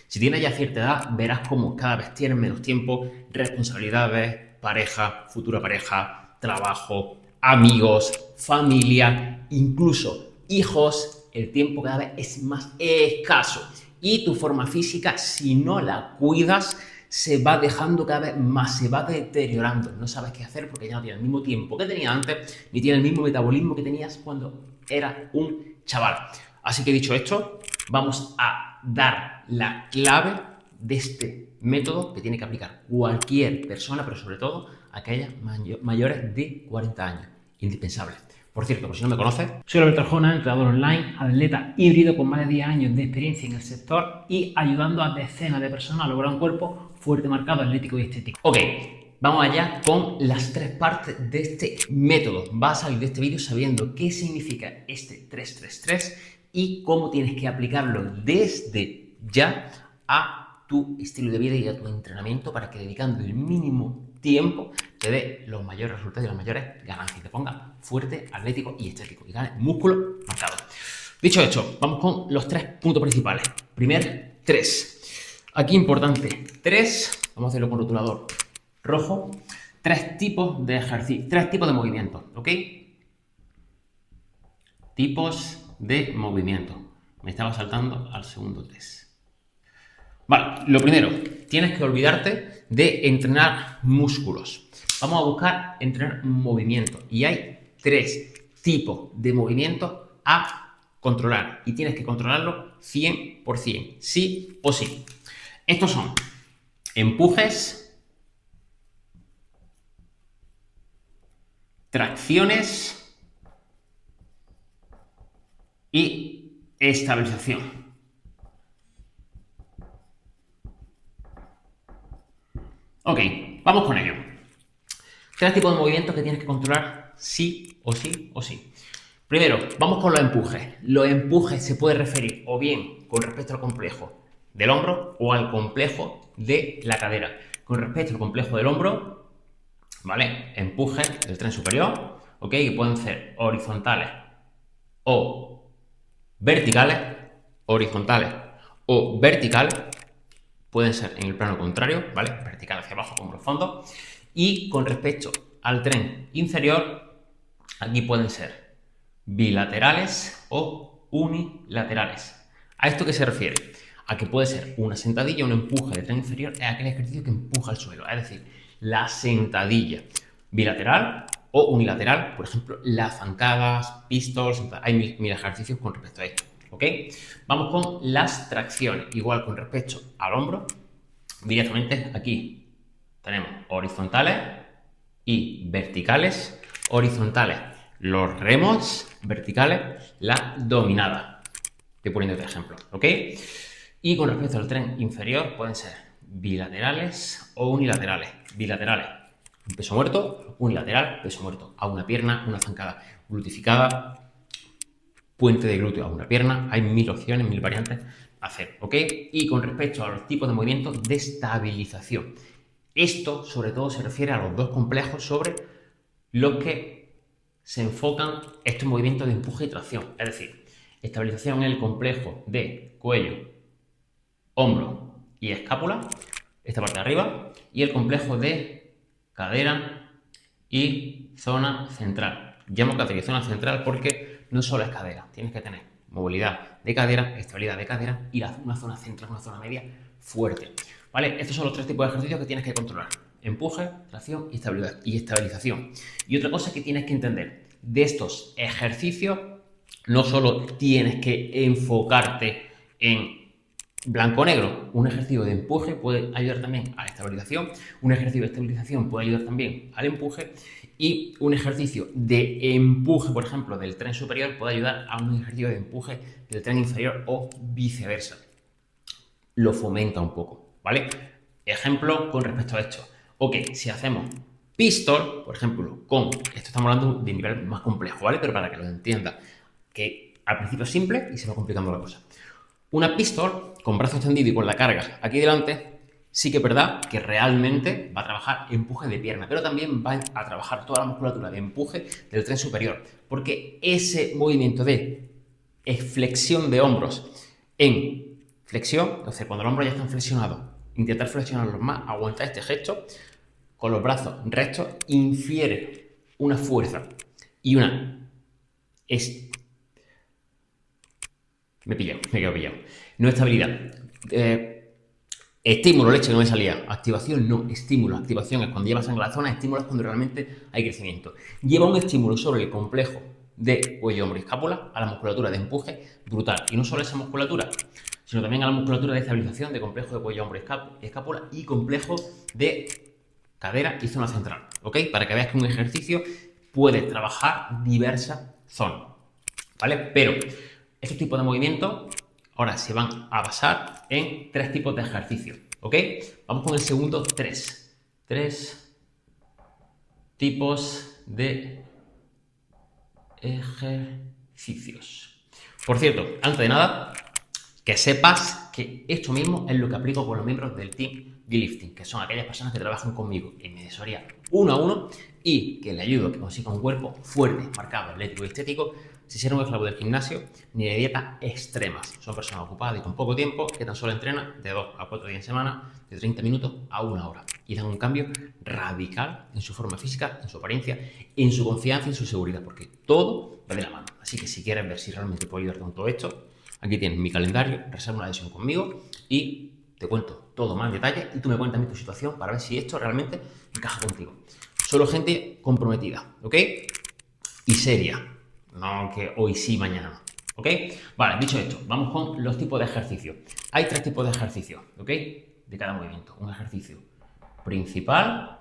Si tienes ya cierta edad, verás cómo cada vez tienes menos tiempo, responsabilidades, pareja, futura pareja, trabajo, amigos, familia, incluso hijos. El tiempo cada vez es más escaso y tu forma física, si no la cuidas, se va dejando cada vez más, se va deteriorando. No sabes qué hacer porque ya no tienes el mismo tiempo que tenías antes, ni tienes el mismo metabolismo que tenías cuando eras un chaval. Así que dicho esto, vamos a dar la clave de este método que tiene que aplicar cualquier persona, pero sobre todo aquellas mayores de 40 años. Indispensable. Por cierto, por si no me conoces, soy Alberto Arjona, entrenador online, atleta híbrido con más de 10 años de experiencia en el sector y ayudando a decenas de personas a lograr un cuerpo fuerte, marcado, atlético y estético. Ok, vamos allá con las tres partes de este método. Vas a salir de este vídeo sabiendo qué significa este 333 y cómo tienes que aplicarlo desde ya a tu estilo de vida y a tu entrenamiento para que dedicando el mínimo tiempo te dé los mayores resultados y las mayores ganancias. Te ponga fuerte, atlético y estético y gane músculo marcado. Dicho esto, vamos con los tres puntos principales. Primer, 3. Aquí importante, 3, vamos a hacerlo con rotulador rojo, 3 tipos de ejercicio, 3 tipos de movimientos, ¿ok? Tipos de movimiento. Me estaba saltando al segundo 3. Vale, lo primero, tienes que olvidarte de entrenar músculos. Vamos a buscar entrenar movimiento. Y hay 3 tipos de movimientos a controlar. Y tienes que controlarlo 100%, sí o sí. Estos son empujes, tracciones y estabilización. Ok, vamos con ello. 3 tipos de movimientos que tienes que controlar sí o sí o sí. Primero, vamos con los empujes. Los empujes se puede referir o bien con respecto al complejo del hombro o al complejo de la cadera. Con respecto al complejo del hombro, ¿vale? Empujes del tren superior, ¿ok? Que pueden ser horizontales o verticales, horizontales o verticales, pueden ser en el plano contrario, ¿vale? Vertical hacia abajo como los fondos. Y con respecto al tren inferior, aquí pueden ser bilaterales o unilaterales. ¿A esto qué se refiere? A que puede ser una sentadilla, un empuje de tren inferior, es aquel ejercicio que empuja al suelo, es decir, la sentadilla bilateral o unilateral, por ejemplo, las zancadas, pistols, hay mil ejercicios con respecto a esto, ¿ok? Vamos con las tracciones, igual con respecto al hombro, directamente aquí tenemos horizontales y verticales. Horizontales, los remos, verticales, la dominada. Estoy poniendo este ejemplo, ¿ok? Y con respecto al tren inferior, pueden ser bilaterales o unilaterales. Bilaterales, un peso muerto, unilateral, peso muerto. A una pierna, una zancada glutificada, puente de glúteo a una pierna. Hay mil opciones, mil variantes a hacer, ¿ok? Y con respecto a los tipos de movimientos de estabilización. Esto, sobre todo, se refiere a los dos complejos sobre los que se enfocan estos movimientos de empuje y tracción. Es decir, estabilización en el complejo de cuello, hombro y escápula, esta parte de arriba, y el complejo de cadera y zona central. Llamo cadera y zona central porque no solo es cadera, tienes que tener movilidad de cadera, estabilidad de cadera y una zona central, una zona media fuerte. ¿Vale? Estos son los 3 tipos de ejercicios que tienes que controlar: empuje, tracción y estabilización. Y otra cosa que tienes que entender de estos ejercicios, no solo tienes que enfocarte en blanco o negro. Un ejercicio de empuje puede ayudar también a la estabilización, un ejercicio de estabilización puede ayudar también al empuje, y un ejercicio de empuje, por ejemplo, del tren superior puede ayudar a un ejercicio de empuje del tren inferior o viceversa. Lo fomenta un poco, ¿vale? Ejemplo con respecto a esto. Ok, si hacemos pistol, por ejemplo, esto estamos hablando de nivel más complejo, ¿vale? Pero para que lo entienda, que al principio es simple y se va complicando la cosa. Una pistol con brazo extendido y con la carga aquí delante, sí que es verdad que realmente va a trabajar empuje de pierna, pero también va a trabajar toda la musculatura de empuje del tren superior, porque ese movimiento de flexión de hombros en flexión, entonces cuando los hombros ya están flexionados, intentar flexionarlos más, aguantar este gesto, con los brazos rectos, infiere una fuerza y una... Me he quedo pillado. No estabilidad. Estímulo, leche, no me salía. Activación, no. Estímulo. Activación es cuando lleva sangre a la zona. Estímulo es cuando realmente hay crecimiento. Lleva un estímulo sobre el complejo de cuello, hombro y escápula a la musculatura de empuje brutal. Y no solo esa musculatura, sino también a la musculatura de estabilización de complejo de cuello, hombro y escápula y complejo de cadera y zona central. ¿Ok? Para que veas que un ejercicio puede trabajar diversas zonas. ¿Vale? Pero estos tipos de movimientos ahora se van a basar en 3 tipos de ejercicios. ¿Ok? Vamos con el segundo 3. 3 tipos de ejercicios. Por cierto, antes de nada, que sepas que esto mismo es lo que aplico con los miembros del Team D-Lifting, que son aquellas personas que trabajan conmigo en mi asesoría 1 a 1 y que le ayudo a que consiga un cuerpo fuerte, marcado, atlético y estético, sin ser un esclavo del gimnasio ni de dietas extremas. Son personas ocupadas y con poco tiempo que tan solo entrenan de 2 a 4 días en semana, de 30 minutos a 1 hora. Y dan un cambio radical en su forma física, en su apariencia, en su confianza y en su seguridad, porque todo va de la mano. Así que si quieres ver si realmente puedo ayudarte con todo esto, aquí tienes mi calendario, reserva una sesión conmigo y te cuento todo más en detalle y tú me cuentas tu situación para ver si esto realmente encaja contigo. Solo gente comprometida, ¿ok? Y seria. No que hoy sí, mañana no. ¿Ok? Vale, dicho esto, vamos con los tipos de ejercicios. Hay 3 tipos de ejercicios, ¿ok? De cada movimiento. Un ejercicio principal,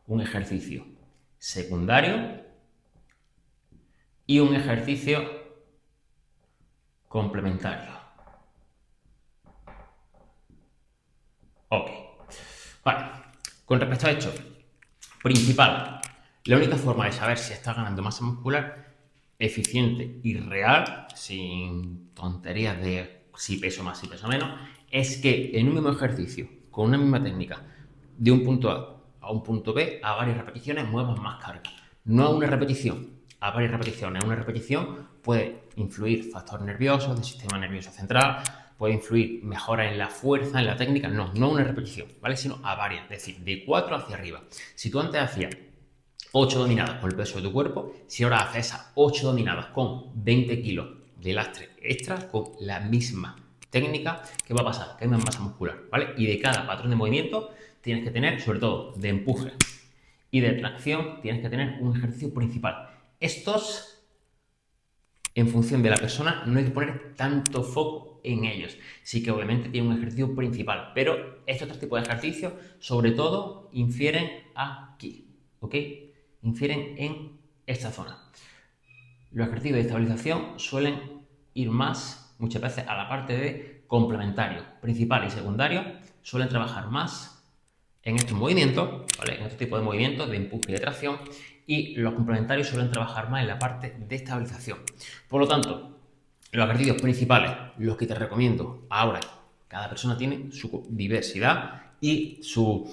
un ejercicio secundario y un ejercicio complementario. Ok. Vale. Con respecto a esto, principal, la única forma de saber si estás ganando masa muscular eficiente y real, sin tonterías de si peso más, si peso menos, es que en un mismo ejercicio, con una misma técnica, de un punto A un punto B, a varias repeticiones, muevas más carga. No a una repetición, a varias repeticiones. Una repetición puede influir factor nervioso, del sistema nervioso central, puede influir mejora en la fuerza, en la técnica, no a una repetición, ¿vale? Sino a varias, es decir, de 4 hacia arriba. Si tú antes hacías 8 dominadas con el peso de tu cuerpo, si ahora haces esas 8 dominadas con 20 kilos de lastre extra, con la misma técnica, ¿qué va a pasar? Que hay más masa muscular, ¿vale? Y de cada patrón de movimiento tienes que tener, sobre todo de empuje y de tracción, tienes que tener un ejercicio principal. Estos, en función de la persona, no hay que poner tanto foco en ellos. Sí que obviamente tiene un ejercicio principal, pero estos 3 tipos de ejercicios, sobre todo, infieren aquí, ¿ok? Infieren en esta zona. Los ejercicios de estabilización suelen ir más, muchas veces, a la parte de complementario. Principal y secundario suelen trabajar más en estos movimientos, ¿vale? En este tipo de movimientos de empuje y de tracción, y los complementarios suelen trabajar más en la parte de estabilización. Por lo tanto, los ejercicios principales, los que te recomiendo ahora, cada persona tiene su diversidad y su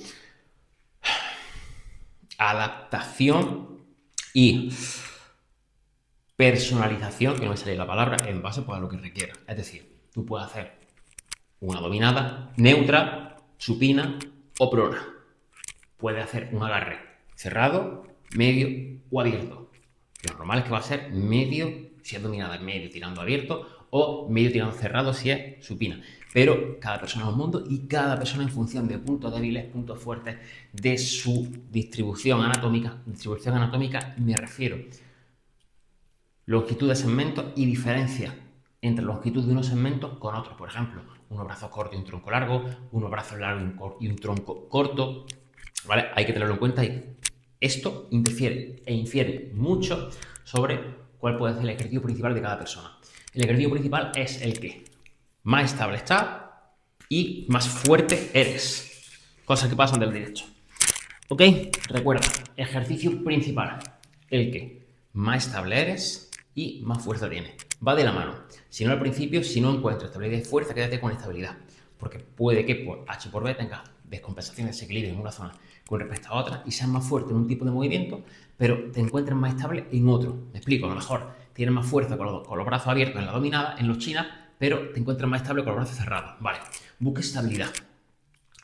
adaptación y personalización, que no me sale la palabra, en base pues, a lo que requiera. Es decir, tú puedes hacer una dominada neutra, supina o prona. Puedes hacer un agarre cerrado, medio o abierto. Lo normal es que va a ser medio, si es dominada, medio tirando abierto o medio tirando cerrado si es supina. Pero cada persona es un mundo y cada persona en función de puntos débiles, puntos fuertes, de su distribución anatómica me refiero longitud de segmentos y diferencia entre la longitud de unos segmentos con otros. Por ejemplo, unos brazos cortos y un tronco largo, unos brazos largos y un tronco corto. ¿Vale? Hay que tenerlo en cuenta y esto interfiere e infiere mucho sobre cuál puede ser el ejercicio principal de cada persona. El ejercicio principal es el que más estable está y más fuerte eres. Cosas que pasan del directo. ¿Ok? Recuerda, ejercicio principal, el que más estable eres y más fuerza tienes. Va de la mano. Si no al principio, si no encuentras estabilidad y fuerza, quédate con estabilidad. Porque puede que por H por B tengas descompensación, desequilibrio en una zona con respecto a otra y seas más fuerte en un tipo de movimiento, pero te encuentres más estable en otro. Me explico, a lo mejor tienes más fuerza con los brazos abiertos en la dominada, en los chinas, pero te encuentras más estable con los brazos cerrados. Vale, busca estabilidad.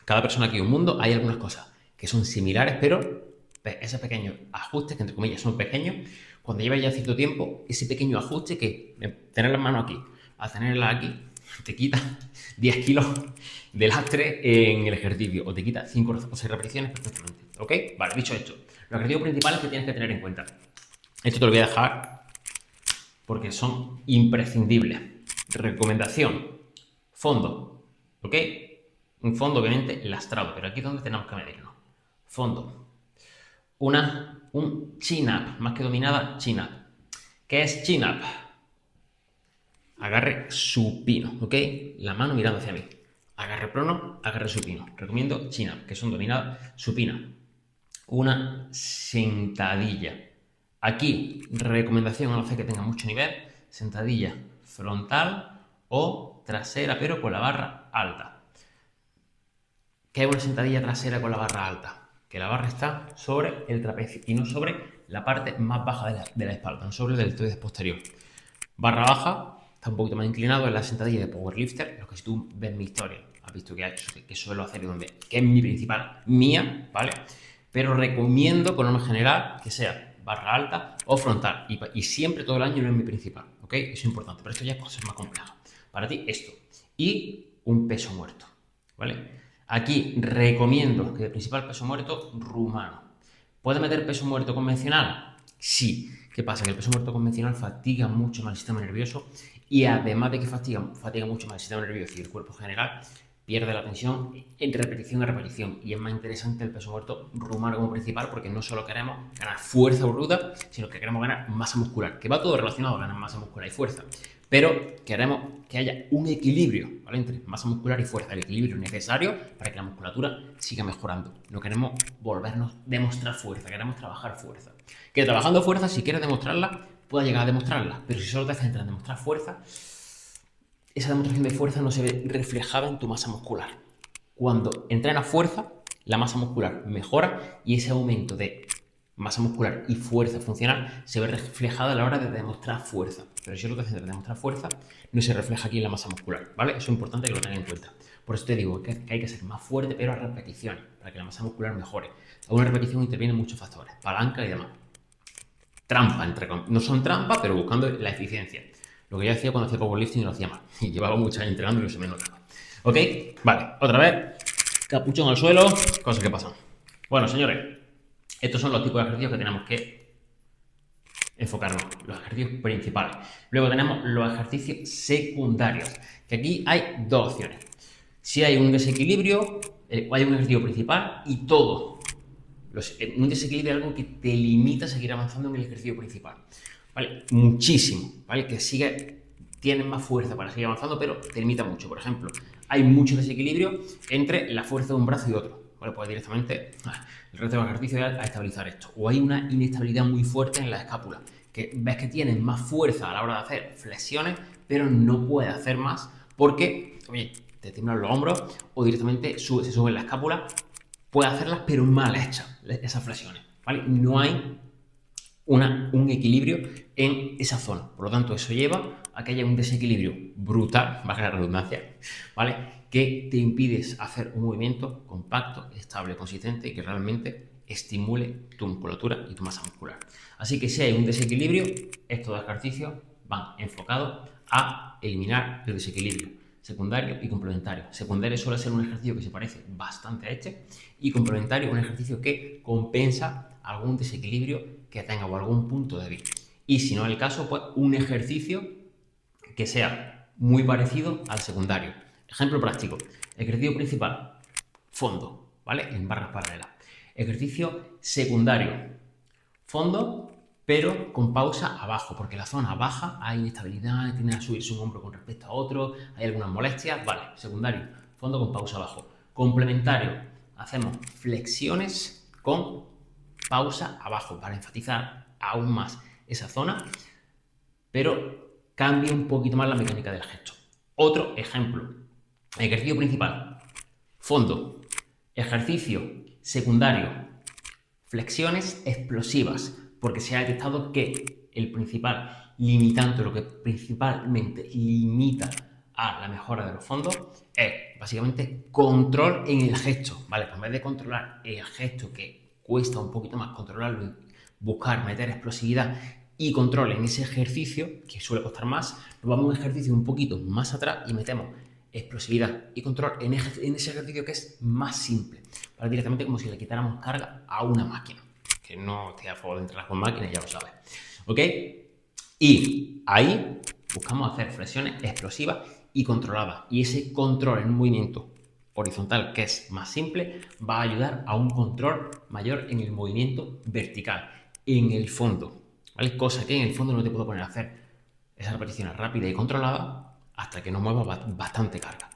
Cada persona aquí en un mundo, hay algunas cosas que son similares, pero esos pequeños ajustes, que entre comillas son pequeños, cuando llevas ya cierto tiempo, ese pequeño ajuste que tener las manos aquí, a tenerlas aquí, te quita 10 kilos de lastre en el ejercicio, o te quita 5 o 6 repeticiones perfectamente. ¿Ok? Vale, dicho esto, los ejercicios principales que tienes que tener en cuenta. Esto te lo voy a dejar porque son imprescindibles. Recomendación, fondo, ¿ok? Un fondo obviamente lastrado, pero aquí es donde tenemos que medirnos. Fondo. Un chin-up, más que dominada, chin-up. ¿Qué es chin-up? Agarre supino, ¿ok? La mano mirando hacia mí. Agarre prono, agarre supino. Recomiendo chin-up, que son dominadas supina. Una sentadilla. Aquí, recomendación a los que tengan mucho nivel, sentadilla frontal o trasera, pero con la barra alta. ¿Qué es una sentadilla trasera con la barra alta? Que la barra está sobre el trapecio y no sobre la parte más baja de la espalda, no sobre el deltoides posterior. Barra baja, está un poquito más inclinado en la sentadilla de powerlifter, lo que si tú ves mi historia, has visto que suelo hacer que es mi principal, mía, ¿vale? Pero recomiendo, por norma general, que sea barra alta o frontal. Y siempre todo el año no es mi principal, ¿ok? Eso es importante, pero esto ya es cosas más complejas. Para ti, esto. Y un peso muerto, ¿vale? Aquí recomiendo que el principal peso muerto, rumano. ¿Puede meter peso muerto convencional? Sí. ¿Qué pasa? Que el peso muerto convencional fatiga mucho más el sistema nervioso y además de que fatiga mucho más el sistema nervioso y el cuerpo en general, pierde la tensión en repetición a repetición. Y es más interesante el peso muerto rumano como principal porque no solo queremos ganar fuerza bruta, sino que queremos ganar masa muscular, que va todo relacionado a ganar masa muscular y fuerza. Pero queremos que haya un equilibrio, ¿vale? Entre masa muscular y fuerza, el equilibrio necesario para que la musculatura siga mejorando. No queremos volvernos a demostrar fuerza, queremos trabajar fuerza. Que trabajando fuerza, si quieres demostrarla, puedas llegar a demostrarla. Pero si solo te centras en demostrar fuerza, esa demostración de fuerza no se ve reflejada en tu masa muscular. Cuando entrenas fuerza, la masa muscular mejora y ese aumento de masa muscular y fuerza funcional se ve reflejada a la hora de demostrar fuerza. Pero si solo te centras en demostrar fuerza, no se refleja aquí en la masa muscular, ¿vale? Eso es importante que lo tengas en cuenta. Por eso te digo que hay que ser más fuerte, pero a repeticiones, para que la masa muscular mejore. A una repetición intervienen muchos factores, palanca y demás. Trampa, no son trampa, pero buscando la eficiencia. Lo que yo hacía cuando hacía powerlifting y lo hacía mal. Y llevaba muchos años entrenando y no se me notaba. ¿Ok? Vale, otra vez. Capuchón al suelo, cosas que pasan. Bueno, señores, estos son los tipos de ejercicios que tenemos que enfocarnos, los ejercicios principales. Luego tenemos los ejercicios secundarios, que aquí hay dos opciones. Si hay un desequilibrio, hay un ejercicio principal y todo. Un desequilibrio es algo que te limita a seguir avanzando en el ejercicio principal. ¿Vale? Muchísimo, ¿vale? Tienes más fuerza para seguir avanzando, pero te limita mucho. Por ejemplo, hay mucho desequilibrio entre la fuerza de un brazo y otro. ¿Vale? Pues directamente el resto del ejercicio es a estabilizar esto. O hay una inestabilidad muy fuerte en la escápula, que ves que tienes más fuerza a la hora de hacer flexiones, pero no puedes hacer más porque, oye, te tiemblan los hombros o directamente se sube la escápula. Puedes hacerlas, pero mal hechas, esas flexiones, ¿vale? No hay un equilibrio en esa zona. Por lo tanto, eso lleva a que haya un desequilibrio brutal, valga la redundancia, ¿vale? Que te impides hacer un movimiento compacto, estable, consistente y que realmente estimule tu musculatura y tu masa muscular. Así que si hay un desequilibrio, estos ejercicios van enfocados a eliminar el desequilibrio secundario y complementario. Secundario suele ser un ejercicio que se parece bastante a este y complementario un ejercicio que compensa algún desequilibrio que tenga o algún punto débil. Y si no es el caso, pues un ejercicio que sea muy parecido al secundario. Ejemplo práctico. Ejercicio principal, fondo, ¿vale? En barras paralelas. Ejercicio secundario, fondo, pero con pausa abajo, porque en la zona baja hay inestabilidad, tiende a subirse un hombro con respecto a otro, hay algunas molestias, vale, secundario, fondo con pausa abajo. Complementario, hacemos flexiones con pausa abajo para enfatizar aún más esa zona, pero cambia un poquito más la mecánica del gesto. Otro ejemplo, ejercicio principal, fondo, ejercicio secundario, flexiones explosivas, porque se ha detectado que el principal limitante, lo que principalmente limita a la mejora de los fondos es básicamente control en el gesto, ¿vale? Pues en vez de controlar el gesto, que cuesta un poquito más controlarlo y buscar meter explosividad y control en ese ejercicio, que suele costar más, nos vamos a un ejercicio un poquito más atrás y metemos explosividad y control en ese ejercicio que es más simple, ¿vale? Directamente como si le quitáramos carga a una máquina, que no estoy a favor de entrenar con máquinas, ya lo sabes, ¿ok? Y ahí buscamos hacer flexiones explosivas y controladas, y ese control en un movimiento horizontal, que es más simple, va a ayudar a un control mayor en el movimiento vertical, en el fondo, ¿vale? Cosa que en el fondo no te puedo poner a hacer esas repeticiones rápidas y controladas hasta que no mueva bastante carga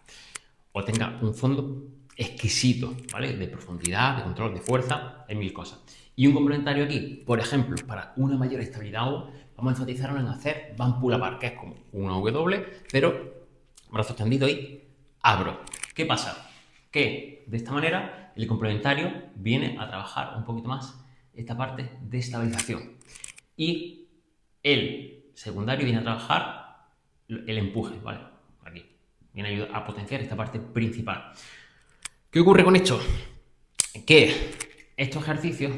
o tenga un fondo exquisito, ¿vale? De profundidad, de control, de fuerza, en mil cosas. Y un complementario aquí, por ejemplo, para una mayor estabilidad, vamos a enfatizarnos en hacer band pull apart, que es como una W, pero brazo extendido y abro. ¿Qué pasa? Que de esta manera el complementario viene a trabajar un poquito más esta parte de estabilización. Y el secundario viene a trabajar el empuje, ¿vale? Aquí. Viene a ayudar a potenciar esta parte principal. ¿Qué ocurre con esto? Que estos ejercicios,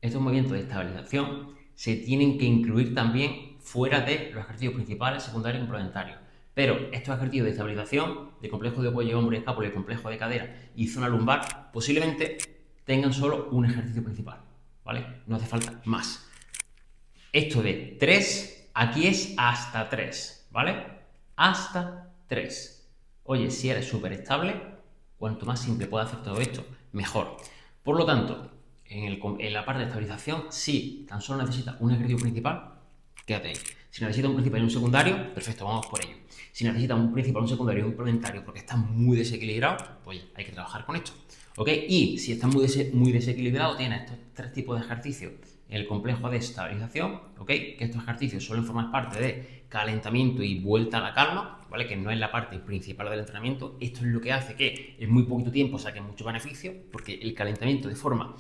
estos movimientos de estabilización, se tienen que incluir también fuera de los ejercicios principales, secundarios y complementarios. Pero estos ejercicios de estabilización, de complejo de cuello, hombro y escápula, y complejo de cadera y zona lumbar, posiblemente tengan solo un ejercicio principal, ¿vale? No hace falta más. Esto de 3, aquí es hasta 3, ¿vale? Hasta 3. Oye, si eres súper estable, cuanto más simple pueda hacer todo esto, mejor. Por lo tanto, en la parte de estabilización, si tan solo necesitas un ejercicio principal, quédate ahí. Si necesitas un principal y un secundario, perfecto, vamos por ello. Si necesitas un principal, un secundario y un complementario porque estás muy desequilibrado, pues hay que trabajar con esto, ¿ok? Y si estás muy desequilibrado, tienes estos 3 tipos de ejercicios. El complejo de estabilización, ¿ok? Que estos ejercicios suelen formar parte de calentamiento y vuelta a la calma, ¿vale? Que no es la parte principal del entrenamiento. Esto es lo que hace que en muy poquito tiempo saquen mucho beneficio, porque el calentamiento de forma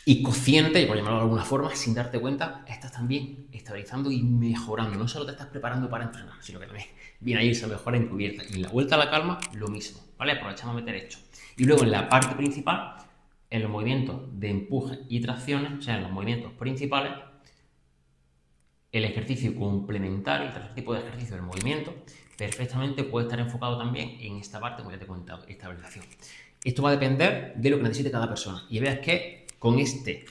y consciente, por llamarlo de alguna forma, sin darte cuenta, estás también estabilizando y mejorando. No solo te estás preparando para entrenar, sino que también viene a irse a mejora encubierta. Y en la vuelta a la calma, lo mismo, ¿vale? Aprovechamos a meter esto. Y luego en la parte principal, en los movimientos de empuje y tracciones, o sea, en los movimientos principales, el ejercicio complementario, el tercer tipo de ejercicio del movimiento, perfectamente puede estar enfocado también en esta parte, como ya te he comentado, estabilización. Esto va a depender de lo que necesite cada persona. Y veas que con este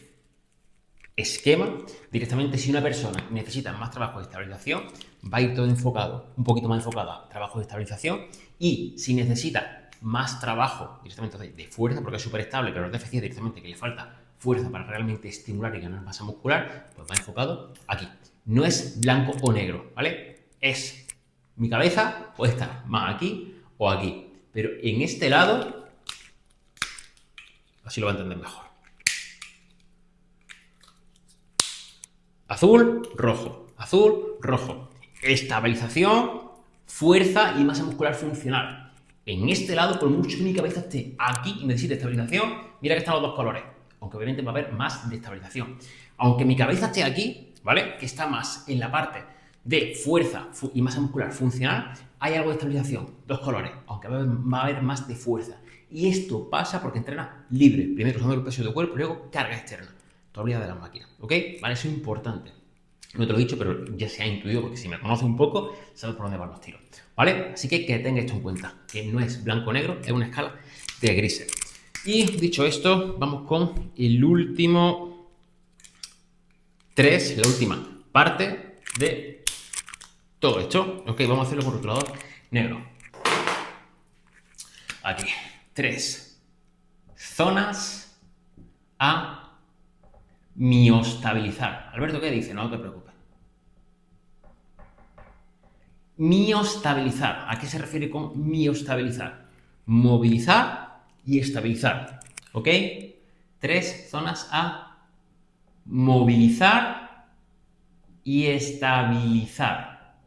esquema, directamente si una persona necesita más trabajo de estabilización, va a ir todo enfocado, un poquito más enfocado a trabajo de estabilización, y si necesita más trabajo directamente de fuerza, porque es súper estable, pero es déficit directamente que le falta fuerza para realmente estimular y ganar masa muscular, pues va enfocado aquí. No es blanco o negro, ¿vale? Es mi cabeza puede estar más aquí o aquí, pero en este lado, así lo va a entender mejor. Azul, rojo. Azul, rojo. Estabilización, fuerza y masa muscular funcional. En este lado, por mucho que mi cabeza esté aquí y necesite estabilización, mira que están los dos colores. Aunque obviamente va a haber más de estabilización. Aunque mi cabeza esté aquí, ¿vale? Que está más en la parte de fuerza y masa muscular funcional, hay algo de estabilización, dos colores, aunque va a haber más de fuerza. Y esto pasa porque entrenas libre. Primero usando el peso de tu cuerpo y luego carga externa. Todavía de las máquinas, ¿ok? Vale, eso es importante. No te lo he dicho, pero ya se ha intuido, porque si me conoces un poco, sabes por dónde van los tiros, ¿vale? Así que tenga esto en cuenta, que no es blanco-negro, es una escala de grises. Y dicho esto, vamos con el último 3, la última parte de todo esto. Ok, vamos a hacerlo con rotulador negro. Aquí, 3 zonas a miostabilizar. Alberto, ¿qué dice? No te preocupes. Miostabilizar. ¿A qué se refiere con miostabilizar? Movilizar y estabilizar. ¿Ok? 3 zonas a movilizar y estabilizar.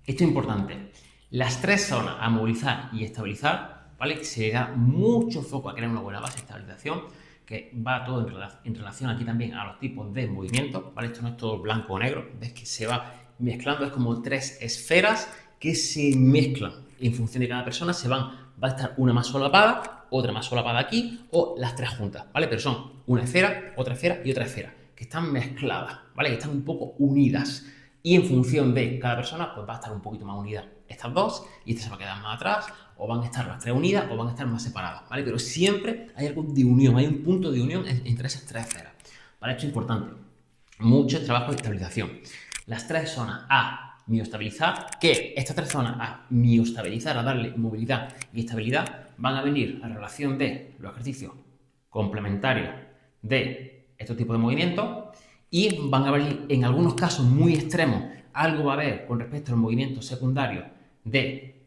Esto es importante. Las 3 zonas a movilizar y estabilizar, ¿vale? Se le da mucho foco a crear una buena base de estabilización, que va todo en relación aquí también a los tipos de movimientos, ¿vale? Esto no es todo blanco o negro, ves que se va mezclando, es como tres esferas que se mezclan. En función de cada persona va a estar una más solapada, otra más solapada aquí, o las tres juntas, ¿vale? Pero son una esfera y otra esfera, que están mezcladas, ¿vale? Que están un poco unidas. Y en función de cada persona, pues va a estar un poquito más unida estas dos, y esta se va a quedar más atrás, o van a estar las tres unidas, o van a estar más separadas, ¿vale? Pero siempre hay algo de unión, hay un punto de unión entre esas tres esferas, ¿vale? Esto es importante. Mucho trabajo de estabilización. Las tres zonas a miostabilizar, que estas tres zonas a miostabilizar, a darle movilidad y estabilidad, van a venir a relación de los ejercicios complementarios de estos tipos de movimientos, y van a venir en algunos casos muy extremos, algo va a haber con respecto al movimiento secundario de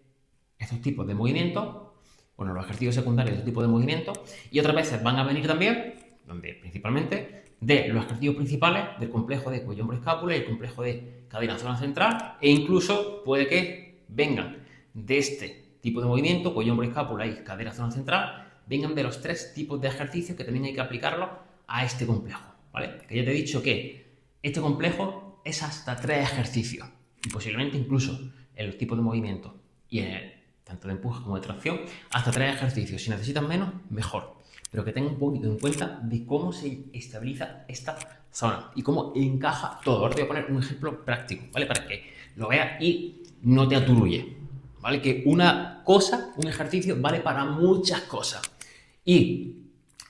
estos tipos de movimientos, bueno, los ejercicios secundarios de este tipo de movimientos, y otras veces van a venir también, donde principalmente, de los ejercicios principales del complejo de cuello, hombro, escápula y el complejo de cadera, zona central, e incluso puede que vengan de este tipo de movimiento, cuello, hombro, escápula y cadera, zona central, vengan de los tres tipos de ejercicios que también hay que aplicarlos a este complejo, ¿vale? Que ya te he dicho que este complejo es hasta 3 ejercicios, y posiblemente incluso en los tipos de movimiento y en el tanto de empuje como de tracción, hasta 3 ejercicios. Si necesitas menos, mejor. Pero que tenga un poquito en cuenta de cómo se estabiliza esta zona y cómo encaja todo. Ahora te voy a poner un ejemplo práctico, ¿vale? Para que lo veas y no te aturulle, ¿vale? Que una cosa, un ejercicio, vale para muchas cosas. Y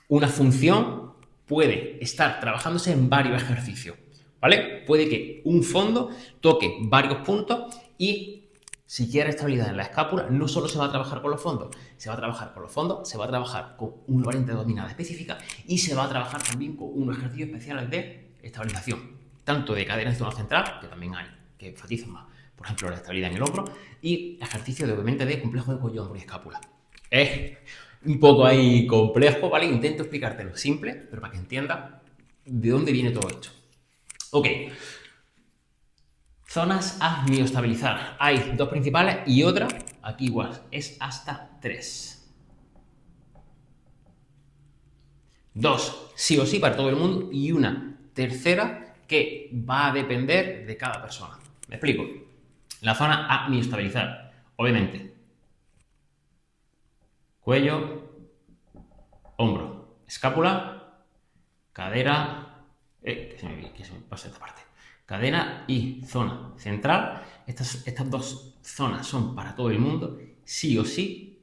una función puede estar trabajándose en varios ejercicios, ¿vale? Puede que un fondo toque varios puntos y si quieres estabilidad en la escápula, no solo se va a trabajar con los fondos, se va a trabajar con los fondos, se va a trabajar con una variante dominada específica y se va a trabajar también con unos ejercicios especiales de estabilización, tanto de cadera en zona central, que también hay, que enfatizan más, por ejemplo, la estabilidad en el hombro, y ejercicios de, obviamente, de complejo de cuello, hombro y escápula. Es un poco ahí complejo, ¿vale? Intento explicártelo simple, pero para que entiendas de dónde viene todo esto. Ok. Zonas a miostabilizar. Hay dos principales y otra, aquí igual, es hasta 3. 2, sí o sí, para todo el mundo, y una tercera que va a depender de cada persona. Me explico. La zona a miostabilizar, obviamente, cuello, hombro, escápula, cadera, que se me pasa esta parte. Cadera y zona central. Estas dos zonas son para todo el mundo, sí o sí.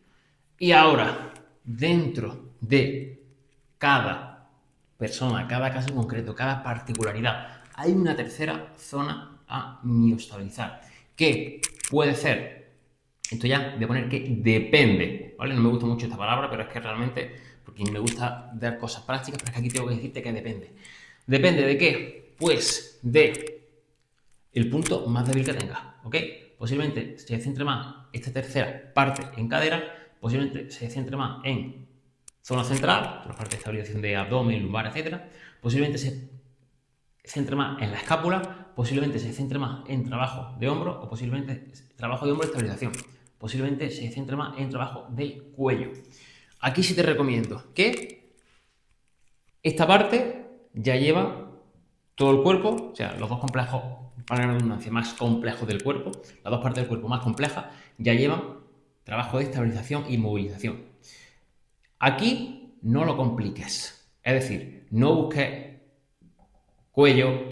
Y ahora, dentro de cada persona, cada caso en concreto, cada particularidad, hay una tercera zona a miostabilizar, que puede ser, esto ya voy a poner que depende, ¿vale? No me gusta mucho esta palabra, pero es que realmente, porque me gusta dar cosas prácticas, pero es que aquí tengo que decirte que depende. ¿Depende de qué? Pues de el punto más débil que tengas, ¿ok? Posiblemente se centre más esta tercera parte en cadera, posiblemente se centre más en zona central, la parte de estabilización de abdomen, lumbar, etc. Posiblemente se centre más en la escápula, posiblemente se centre más en trabajo de hombro, o posiblemente trabajo de hombro de estabilización. Posiblemente se centre más en trabajo del cuello. Aquí sí te recomiendo que esta parte ya lleva todo el cuerpo, o sea, los dos complejos, para la redundancia, más complejos del cuerpo, las dos partes del cuerpo más complejas, ya llevan trabajo de estabilización y movilización. Aquí no lo compliques, es decir, no busques cuello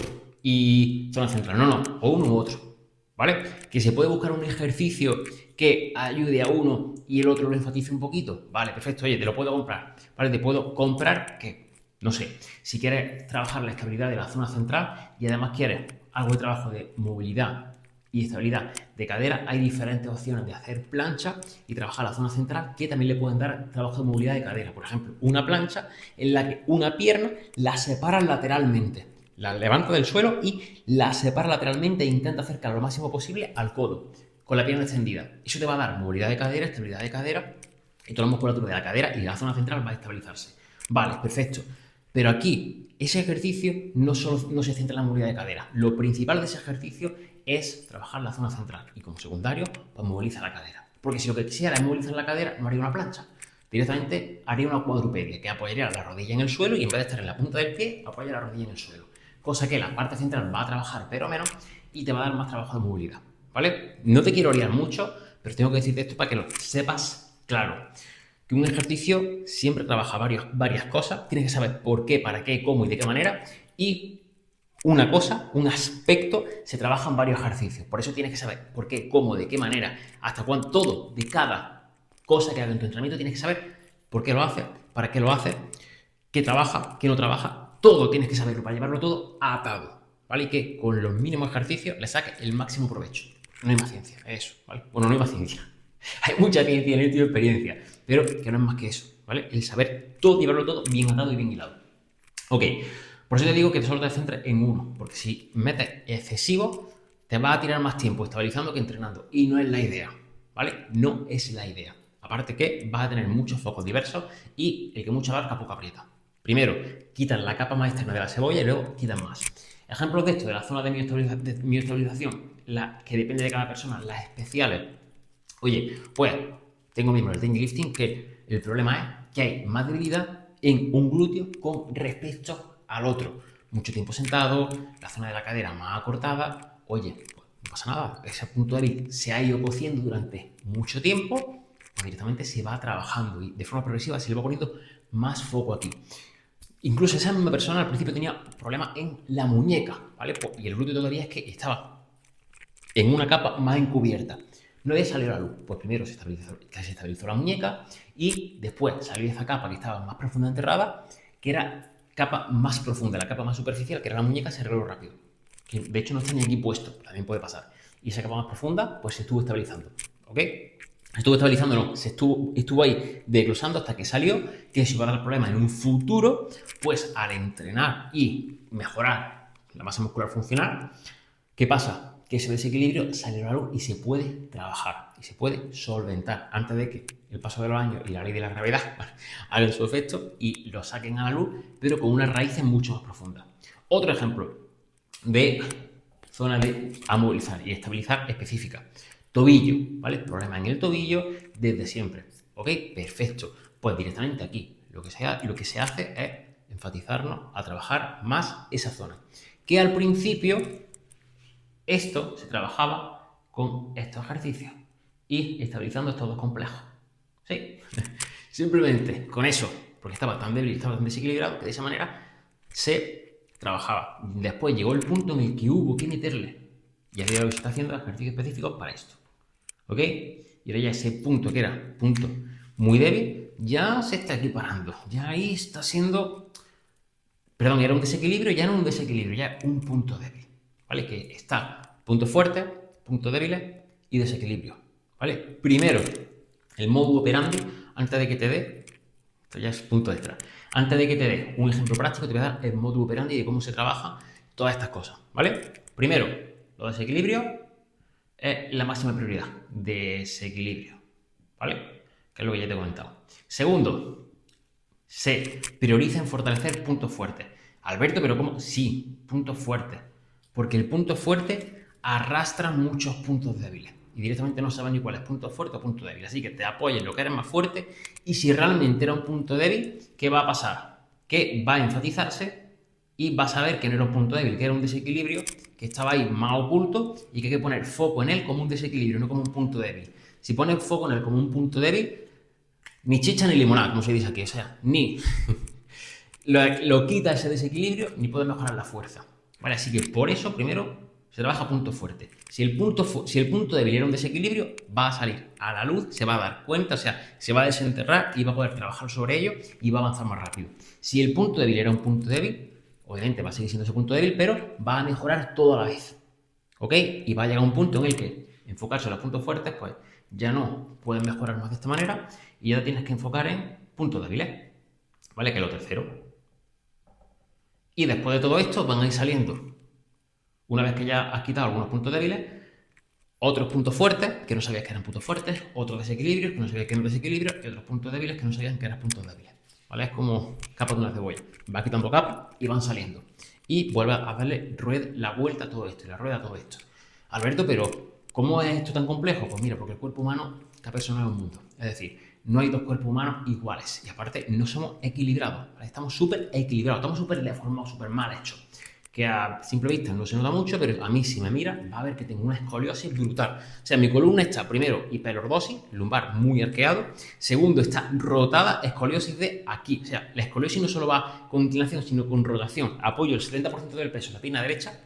y zona central, no, o uno u otro, ¿vale? Que se puede buscar un ejercicio que ayude a uno y el otro lo enfatice un poquito, vale, perfecto, oye, te lo puedo comprar, ¿vale? Te puedo comprar que, no sé, si quieres trabajar la estabilidad de la zona central y además quieres algo de trabajo de movilidad y estabilidad de cadera, hay diferentes opciones de hacer plancha y trabajar la zona central que también le pueden dar trabajo de movilidad de cadera. Por ejemplo, una plancha en la que una pierna la separa lateralmente, la levanta del suelo y la separa lateralmente e intenta acercar lo máximo posible al codo, con la pierna extendida. Eso te va a dar movilidad de cadera, estabilidad de cadera, y toda la musculatura de la cadera y la zona central va a estabilizarse. Vale, perfecto. Pero aquí, ese ejercicio no se centra en la movilidad de cadera. Lo principal de ese ejercicio es trabajar la zona central y como secundario, pues moviliza la cadera. Porque si lo que quisiera es movilizar la cadera, no haría una plancha. Directamente haría una cuadrupedia, que apoyaría la rodilla en el suelo y en vez de estar en la punta del pie, apoya la rodilla en el suelo. Cosa que la parte central va a trabajar, pero menos, y te va a dar más trabajo de movilidad, ¿vale? No te quiero liar mucho, pero tengo que decirte esto para que lo sepas claro. Que un ejercicio siempre trabaja varias cosas, tienes que saber por qué, para qué, cómo y de qué manera, y una cosa, un aspecto, se trabaja en varios ejercicios. Por eso tienes que saber por qué, cómo, de qué manera, hasta cuándo, todo de cada cosa que haga en tu entrenamiento, tienes que saber por qué lo haces, para qué lo haces, qué trabaja, qué no trabaja, todo tienes que saberlo para llevarlo todo atado, ¿vale? Y que con los mínimos ejercicios le saques el máximo provecho. No hay más ciencia, eso, ¿vale? Bueno, no hay más ciencia. Hay mucha ciencia en esto y experiencia, pero que no es más que eso, ¿vale? El saber todo, llevarlo todo bien atado y bien hilado. Ok, por eso te digo que solo te centres en uno, porque si metes excesivo, te vas a tirar más tiempo estabilizando que entrenando, y no es la idea, ¿vale? No es la idea. Aparte que vas a tener muchos focos diversos y el que mucho abarca poco aprieta. Primero, quitan la capa más externa de la cebolla y luego quitan más. Ejemplos de esto, de la zona de mioestabilización, la que depende de cada persona, las especiales. Oye, pues tengo mismo el Daily Lifting que el problema es que hay más debilidad en un glúteo con respecto al otro. Mucho tiempo sentado, la zona de la cadera más acortada. Oye, pues no pasa nada, ese punto débil se ha ido cociendo durante mucho tiempo, pues directamente se va trabajando y de forma progresiva se le va poniendo más foco aquí. Incluso esa misma persona al principio tenía problemas en la muñeca, ¿vale? Y el glúteo todavía es que estaba en una capa más encubierta. No había salido a la luz. Pues primero se estabilizó la muñeca y después salió esa capa que estaba más profunda enterrada, que era capa más profunda, la capa más superficial, que era la muñeca, se arregló rápido. Que de hecho no está ni aquí puesto, también puede pasar. Y esa capa más profunda, pues se estuvo estabilizando. ¿Ok? Estuvo estabilizando, no, estuvo ahí desglosando hasta que salió, que si va a dar problemas en un futuro, pues al entrenar y mejorar la masa muscular funcional, ¿qué pasa? Que ese desequilibrio sale a la luz y se puede trabajar y se puede solventar antes de que el paso de los años y la ley de la gravedad hagan su efecto y lo saquen a la luz, pero con unas raíces mucho más profundas. Otro ejemplo de zona de amovilizar y estabilizar específica. Tobillo, ¿vale? Problema en el tobillo desde siempre. ¿Ok? Perfecto. Pues directamente aquí lo que se hace es enfatizarnos a trabajar más esa zona. Que al principio esto se trabajaba con estos ejercicios y estabilizando estos dos complejos. ¿Sí? Simplemente con eso, porque estaba tan débil y estaba tan desequilibrado que de esa manera se trabajaba. Después llegó el punto en el que hubo que meterle, y a día de hoy se está haciendo ejercicios específicos para esto. ¿Ok? Y ahora ya ese punto que era punto muy débil, ya se está equiparando. Ya ahí está siendo... Perdón, era un desequilibrio, ya no un desequilibrio, ya un punto débil. ¿Vale? Que está puntos fuertes, puntos débiles y desequilibrio. ¿Vale? Primero, el modo operandi, antes de que te dé, esto ya es punto extra, antes de que te dé un ejemplo práctico, te voy a dar el modo operandi de cómo se trabaja todas estas cosas. ¿Vale? Primero, los desequilibrios es la máxima prioridad, desequilibrio. ¿Vale? Que es lo que ya te he comentado. Segundo, se prioriza en fortalecer puntos fuertes. Alberto, ¿pero cómo? Sí, puntos fuertes. Porque el punto fuerte arrastra muchos puntos débiles. Y directamente no sabes ni cuál es punto fuerte o punto débil. Así que te apoyas en lo que eres más fuerte. Y si realmente era un punto débil, ¿qué va a pasar? Que va a enfatizarse y vas a ver que no era un punto débil, que era un desequilibrio que estaba ahí más oculto y que hay que poner foco en él como un desequilibrio, no como un punto débil. Si pones foco en él como un punto débil, ni chicha ni limonada, como se dice aquí, o sea, ni lo quita ese desequilibrio, ni puede mejorar la fuerza. ¿Vale? Así que por eso primero se trabaja punto fuerte. Si el punto débil era un desequilibrio, va a salir a la luz, se va a dar cuenta, o sea, se va a desenterrar y va a poder trabajar sobre ello y va a avanzar más rápido. Si el punto débil era un punto débil, obviamente va a seguir siendo ese punto débil, pero va a mejorar todo a la vez. ¿Ok? Y va a llegar a un punto en el que enfocarse en los puntos fuertes, pues ya no pueden mejorar más de esta manera y ya te tienes que enfocar en puntos débiles. ¿Vale? Que es lo tercero. Y después de todo esto van a ir saliendo, una vez que ya has quitado algunos puntos débiles, otros puntos fuertes, que no sabías que eran puntos fuertes, otros desequilibrios, que no sabías que eran desequilibrios, y otros puntos débiles que no sabían que eran puntos débiles. ¿Vale? Es como capa de una cebolla. Va quitando capas y van saliendo. Y vuelve a darle la vuelta a todo esto, y la rueda a todo esto. Alberto, pero ¿cómo es esto tan complejo? Pues mira, porque el cuerpo humano, cada persona es un mundo. Es decir, no hay dos cuerpos humanos iguales. Y aparte, no somos equilibrados. ¿Vale? Estamos súper equilibrados, estamos súper deformados, súper mal hechos. que a simple vista no se nota mucho, pero a mí si me mira va a ver que tengo una escoliosis brutal. O sea, mi columna está, primero, hiperlordosis, lumbar muy arqueado. Segundo, está rotada, escoliosis de aquí. O sea, la escoliosis no solo va con inclinación, sino con rotación. Apoyo el 70% del peso en la pierna derecha.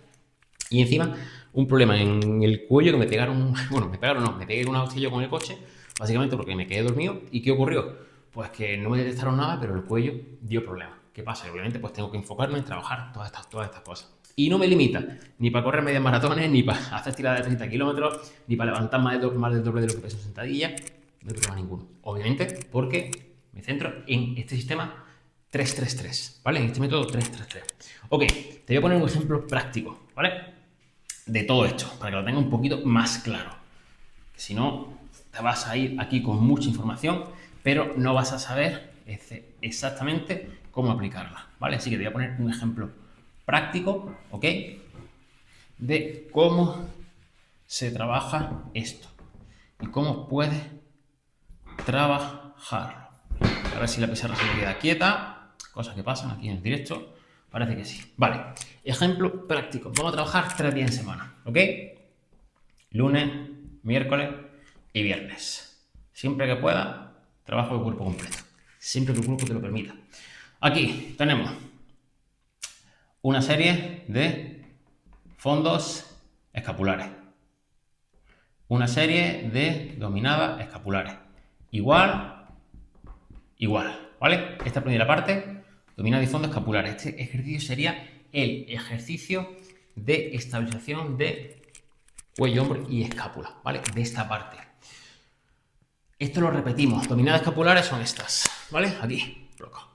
Y encima, un problema en el cuello que me pegaron, bueno, me pegué con una hostia yo con el coche, básicamente porque me quedé dormido. ¿Y qué ocurrió? Pues que no me detectaron nada, pero el cuello dio problemas. ¿Qué pasa? Que obviamente pues tengo que enfocarme en trabajar todas estas cosas. Y no me limita ni para correr medias maratones, ni para hacer tiradas de 30 kilómetros, ni para levantar más del doble de lo que peso en sentadilla. No hay problema ninguno. Obviamente porque me centro en este sistema 3-3-3, ¿vale? En este método 3-3-3. Ok, te voy a poner un ejemplo práctico, ¿vale? De todo esto, para que lo tenga un poquito más claro. Si no, te vas a ir aquí con mucha información, pero no vas a saber exactamente cómo aplicarla, ¿vale? Así que te voy a poner un ejemplo práctico, ¿ok? De cómo se trabaja esto y cómo puedes trabajarlo. A ver si la pizarra se me queda quieta, cosas que pasan aquí en el directo. Parece que sí. Vale, ejemplo práctico. Vamos a trabajar 3 días en semana, ¿ok? Lunes, miércoles y viernes. Siempre que pueda, trabajo el cuerpo completo. Siempre que el cuerpo te lo permita. Aquí tenemos una serie de fondos escapulares. Una serie de dominadas escapulares. Igual, ¿vale? Esta primera parte, dominada y fondos escapulares. Este ejercicio sería el ejercicio de estabilización de cuello, hombro y escápula, ¿vale? De esta parte. Esto lo repetimos. Dominadas escapulares son estas, ¿vale? Aquí, bloco.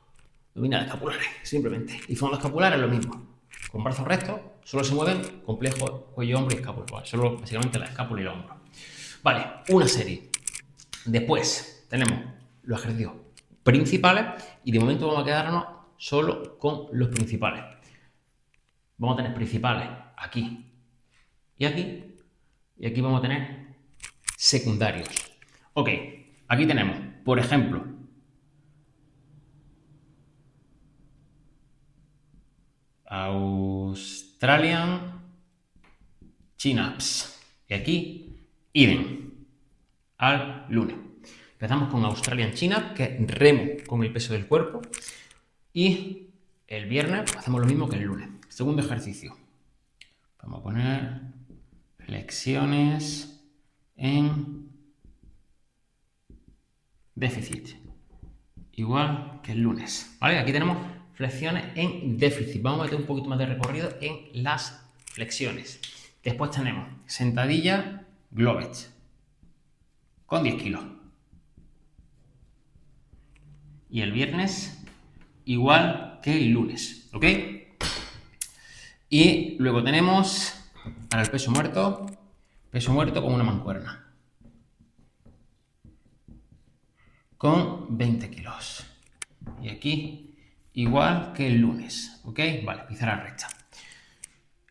Dominadas escapulares, simplemente. Y fondos escapulares lo mismo. Con brazos rectos, solo se mueven complejo cuello, hombro y escápula. ¿Vale? Solo básicamente la escápula y el hombro. Vale, una serie. Después tenemos los ejercicios principales y de momento vamos a quedarnos solo con los principales. Vamos a tener principales aquí y aquí. Y aquí vamos a tener secundarios. Ok, aquí tenemos, por ejemplo, Australian Chin-Ups. Y aquí, idem, al lunes. Empezamos con Australian Chin-Up, que es remo con el peso del cuerpo. Y el viernes hacemos lo mismo que el lunes. Segundo ejercicio. Vamos a poner flexiones en déficit. Igual que el lunes. ¿Vale? Aquí tenemos flexiones en déficit. Vamos a meter un poquito más de recorrido en las flexiones. Después tenemos sentadilla Globet con 10 kilos. Y el viernes igual que el lunes. ¿Ok? Y luego tenemos para el peso muerto con una mancuerna. Con 20 kilos. Y aquí igual que el lunes. ¿Ok? Vale, pizarra recta.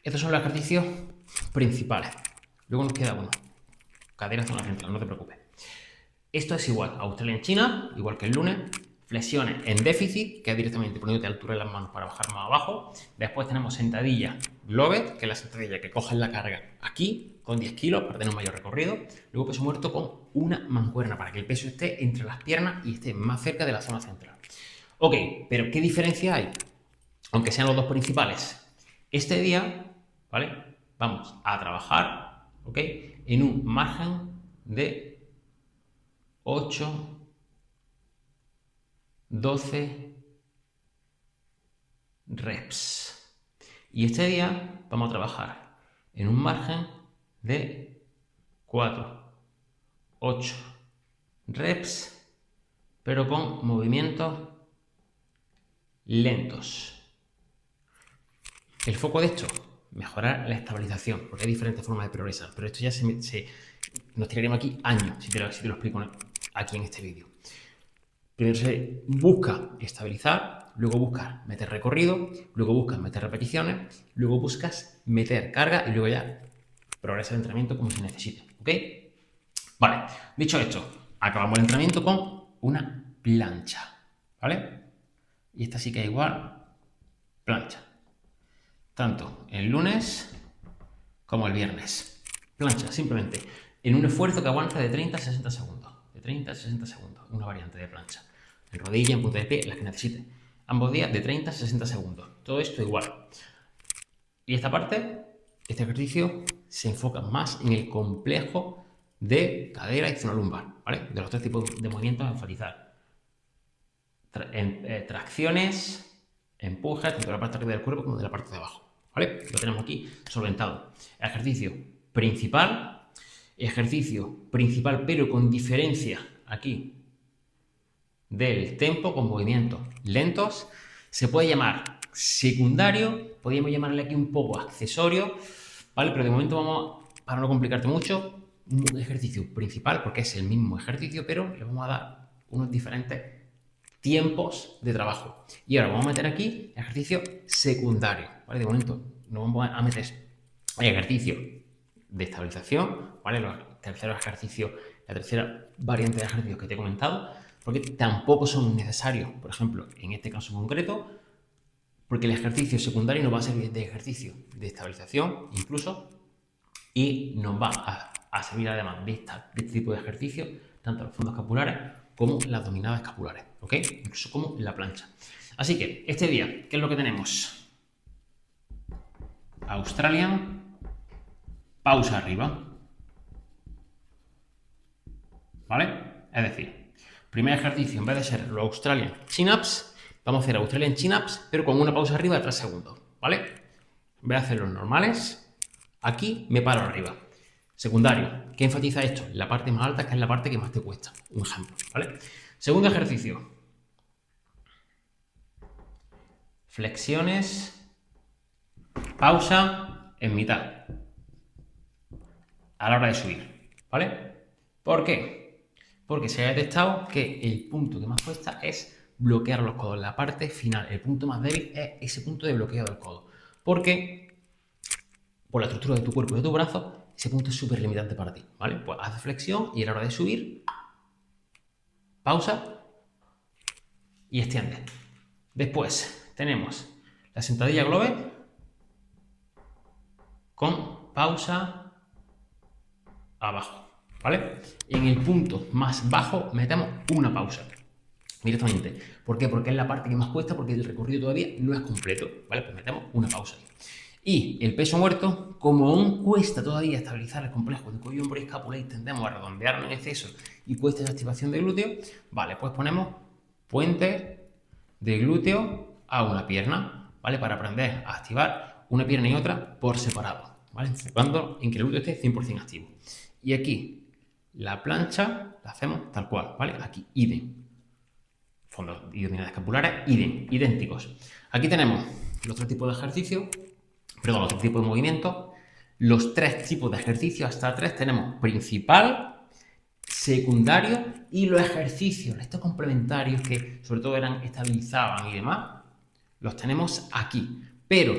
Estos son los ejercicios principales. Luego nos queda uno. Cadera zona central, no te preocupes. Esto es igual. Australian China, igual que el lunes. Flexiones en déficit, que es directamente poniéndote a altura de las manos para bajar más abajo. Después tenemos sentadilla Globet, que es la sentadilla que coges la carga aquí, con 10 kilos, para tener un mayor recorrido. Luego peso muerto con una mancuerna, para que el peso esté entre las piernas y esté más cerca de la zona central. Ok, pero ¿qué diferencia hay? Aunque sean los dos principales. Este día, ¿vale? Vamos a trabajar, ¿ok? En un margen de 8, 12 reps. Y este día vamos a trabajar en un margen de 4, 8 reps, pero con movimientos lentos. El foco de esto, mejorar la estabilización, porque hay diferentes formas de progresar, pero esto ya nos tiraríamos aquí años si te lo explico aquí en este vídeo. Primero se busca estabilizar, luego buscas meter recorrido, luego buscas meter repeticiones, luego buscas meter carga y luego ya progresa el entrenamiento como se necesite, ¿ok? Vale, dicho esto, acabamos el entrenamiento con una plancha, ¿vale? Y esta sí que es igual, plancha. tanto el lunes como el viernes. Plancha, simplemente, en un esfuerzo que aguanta de 30 a 60 segundos. De 30 a 60 segundos, una variante de plancha. En rodilla, en punta de pie, las que necesite. Ambos días de 30 a 60 segundos. Todo esto igual. Y esta parte, este ejercicio, se enfoca más en el complejo de cadera y zona lumbar, ¿vale? De los tres tipos de movimientos a enfatizar. Tracciones, empujes, tanto de la parte de arriba del cuerpo como de la parte de abajo, ¿vale? Lo tenemos aquí solventado. Ejercicio principal, pero con diferencia aquí del tempo, con movimientos lentos. Se puede llamar secundario, podríamos llamarle aquí un poco accesorio, ¿vale? Pero de momento vamos, para no complicarte mucho, un ejercicio principal, porque es el mismo ejercicio, pero le vamos a dar unos diferentes tiempos de trabajo. Y ahora vamos a meter aquí ejercicio secundario, ¿vale? De momento no vamos a meter el ejercicio de estabilización, ¿vale? Los terceros ejercicios, la tercera variante de ejercicios que te he comentado, porque tampoco son necesarios, por ejemplo, en este caso concreto, porque el ejercicio secundario nos va a servir de ejercicio de estabilización incluso, y nos va a servir además de este tipo de ejercicios, tanto los fondos escapulares como las dominadas escapulares, ¿ok? Incluso como la plancha. Así que, este día, ¿qué es lo que tenemos? Australian, pausa arriba, ¿vale? Es decir, primer ejercicio, en vez de ser los Australian Chin-Ups, vamos a hacer Australian Chin-Ups, pero con una pausa arriba de 3 segundos, ¿vale? En vez de hacer los normales, aquí me paro arriba. Secundario, ¿qué enfatiza esto? La parte más alta, que es la parte que más te cuesta. Un ejemplo, ¿vale? Segundo ejercicio. Flexiones, pausa en mitad. A la hora de subir, ¿vale? ¿Por qué? Porque se ha detectado que el punto que más cuesta es bloquear los codos. La parte final, el punto más débil es ese punto de bloqueo del codo. Porque, por la estructura de tu cuerpo y de tu brazo, ese punto es súper limitante para ti, ¿vale? Pues haz flexión y a la hora de subir, pausa y extiende. Después tenemos la sentadilla globe con pausa abajo, ¿vale? En el punto más bajo metemos una pausa directamente. ¿Por qué? Porque es la parte que más cuesta, porque el recorrido todavía no es completo, ¿vale? Pues metemos una pausa ahí. Y el peso muerto, como aún cuesta todavía estabilizar el complejo de cuello, hombro y escápula y tendemos a redondearlo en exceso y cuesta esa activación de glúteo, vale, pues ponemos puente de glúteo a una pierna, ¿vale? Para aprender a activar una pierna y otra por separado, ¿vale? Enfocando en que el glúteo esté 100% activo. Y aquí la plancha la hacemos tal cual, ¿vale? Aquí idem. Fondos y dominadas escapulares idénticos. Aquí tenemos los tres tipos de ejercicios, perdón, los tres tipos de movimientos, los tres tipos de ejercicios, hasta tres tenemos principal, secundario y los ejercicios, estos complementarios que sobre todo estabilizaban y demás, los tenemos aquí. Pero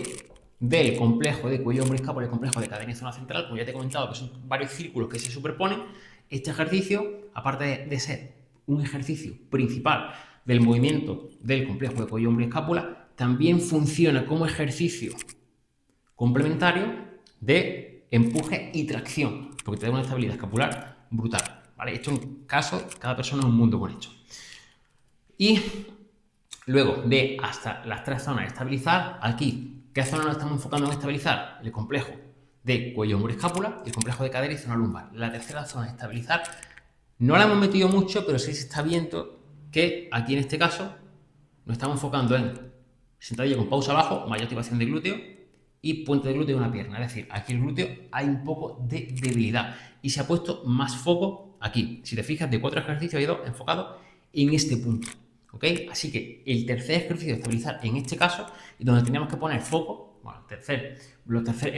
del complejo de cuello, hombro y escápula, el complejo de cadera y zona central, como ya te he comentado, que son varios círculos que se superponen, este ejercicio, aparte de ser un ejercicio principal del movimiento del complejo de cuello, hombro y escápula, también funciona como ejercicio complementario de empuje y tracción, porque te da una estabilidad escapular brutal, ¿vale? Esto en caso, cada persona es un mundo con esto. Y luego de hasta las tres zonas de estabilizar, aquí, ¿qué zona nos estamos enfocando en estabilizar? El complejo de cuello, hombro y escápula, y el complejo de cadera y zona lumbar. La tercera zona de estabilizar no la hemos metido mucho, pero sí se está viendo que aquí en este caso nos estamos enfocando en sentadilla con pausa abajo, mayor activación de glúteo y puente de glúteo de una pierna. Es decir, aquí el glúteo hay un poco de debilidad y se ha puesto más foco aquí. Si te fijas, de 4 ejercicios hay 2 enfocados en este punto, ¿ok? Así que el tercer ejercicio de estabilizar en este caso, y donde teníamos que poner foco, bueno, el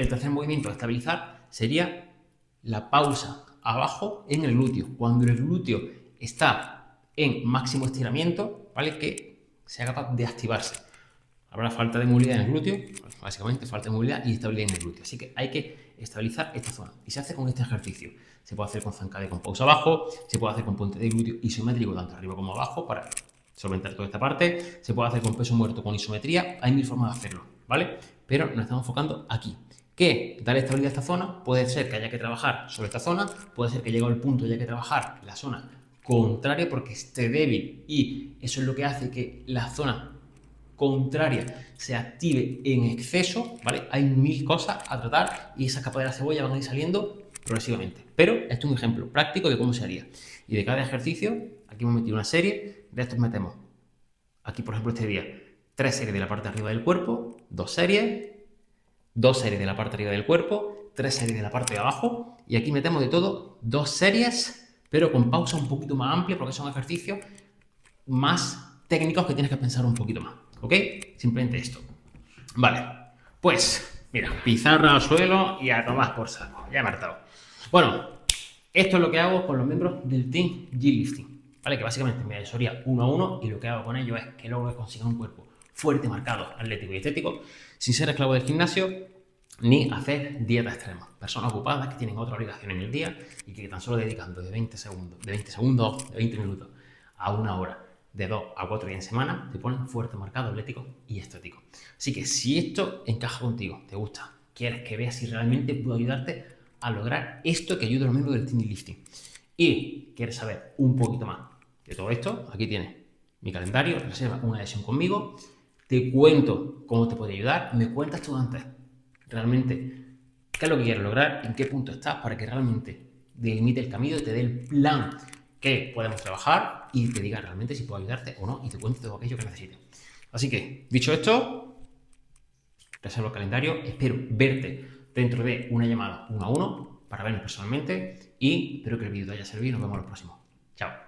tercer movimiento de estabilizar sería la pausa abajo en el glúteo. Cuando el glúteo está en máximo estiramiento, ¿vale? Que sea capaz de activarse. Habrá falta de movilidad en el glúteo, básicamente falta de movilidad y estabilidad en el glúteo. Así que hay que estabilizar esta zona. Y se hace con este ejercicio. Se puede hacer con zancada y con pausa abajo, se puede hacer con puente de glúteo isométrico tanto arriba como abajo para solventar toda esta parte. Se puede hacer con peso muerto, con isometría, hay mil formas de hacerlo, ¿vale? Pero nos estamos enfocando aquí. ¿Qué? Dar estabilidad a esta zona, puede ser que haya que trabajar sobre esta zona, puede ser que llegue al punto y haya que trabajar la zona contraria porque esté débil y eso es lo que hace que la zona contraria se active en exceso, ¿vale? Hay mil cosas a tratar y esas capas de la cebolla van a ir saliendo progresivamente. Pero esto es un ejemplo práctico de cómo se haría. Y de cada ejercicio, aquí hemos metido una serie, de estos metemos, aquí por ejemplo este día, 3 series de la parte de arriba del cuerpo, 2 series de la parte de arriba del cuerpo, 3 series de la parte de abajo, y aquí metemos de todo 2 series, pero con pausa un poquito más amplia, porque son ejercicios más técnicos que tienes que pensar un poquito más, ¿ok? Simplemente esto. Vale, pues, mira, pizarra al suelo y a tomar por saco, ya me he hartado. Bueno, esto es lo que hago con los miembros del Team G-Lifting, ¿vale? Que básicamente me asesoría 1 a 1 y lo que hago con ellos es que luego consigan un cuerpo fuerte, marcado, atlético y estético, sin ser esclavo del gimnasio ni hacer dieta extrema. Personas ocupadas que tienen otra obligación en el día y que tan solo dedican de 20 segundos, de 20 minutos a 1 hora, de 2 a 4 días en semana, te ponen fuerte, marcado, atlético y estético. Así que si esto encaja contigo, te gusta, quieres que veas si realmente puedo ayudarte a lograr esto que ayuda a los miembros del Team Lifting y quieres saber un poquito más de todo esto, aquí tienes mi calendario, reserva una sesión conmigo, te cuento cómo te puede ayudar, me cuentas tú antes realmente qué es lo que quieres lograr, en qué punto estás para que realmente delimite el camino, te dé el plan que podemos trabajar y te diga realmente si puedo ayudarte o no y te cuente todo aquello que necesites. Así que, dicho esto, reservo el calendario, espero verte dentro de una llamada 1 a 1 para vernos personalmente y espero que el vídeo te haya servido y nos vemos en los próximos. Chao.